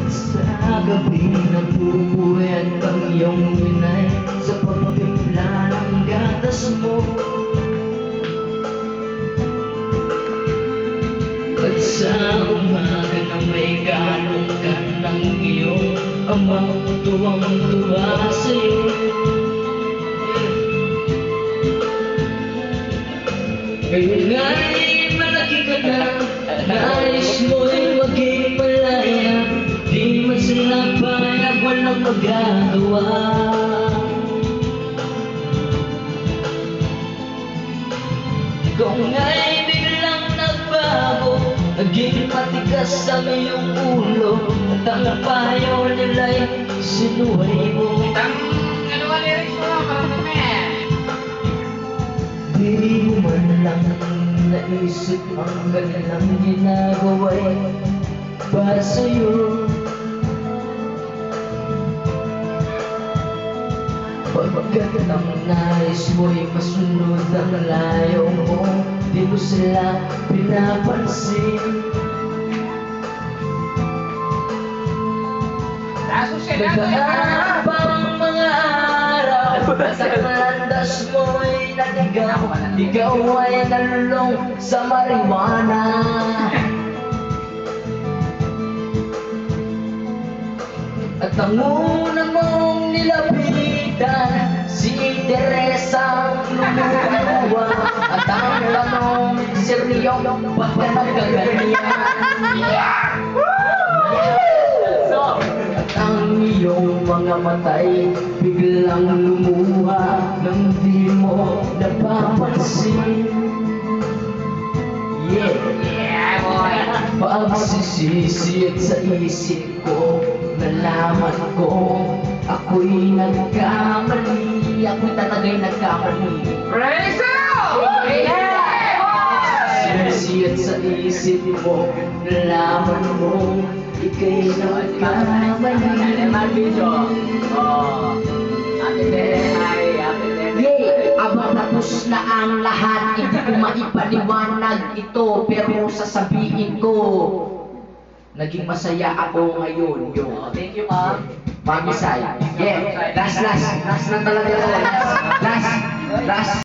Sa gabi nagpupuyat ang iyong inay sa pagtimpla ng gatas mo. At sa umaga na may galong ka ng iyong amang tuwang-tuwa sa'yo. Ngayon ay malaki ka na, nais mo'y maging malaya. Di man sila payag, walang magagawa. Kung nga'y biglang nagbago, naging matigas ang iyong ulo, at ang payo nila'y sinuway mo. Ano ba lyrics mo? Di mo man lang naisip ang kanilang ginagawa'y para sa'yo. Pagkat ang nais mo'y masunod ang layo mo, di mo sila pinapansin. Nagaan pa ang mga araw, at ang landas mo'y naligaw. Ikaw ay nalulong sa marijuana. At ang una mong nilapitan, si Teresang lumuluwa. At ang tanong, Sergio, ba't ka nagkaganyan? At ang iyong mga matay biglang lumuha nang di mo napapansin. Yeah, boy. Pagsisisi at sa isip ko, nalaman ko ako'y nagkamali. Ako'y talaga'y nagkamali. Praise God! Yeah, boy! Pagsisisi at sa isip ko, nalaman mo ika'y nagkamali. Abang tapos na ang lahat, hindi ko maipaliwanag ito, pero sasabihin ko, naging masaya ako ngayon. Thank you, ma'am. Mami Sai. Yeah, last na talaga. Last.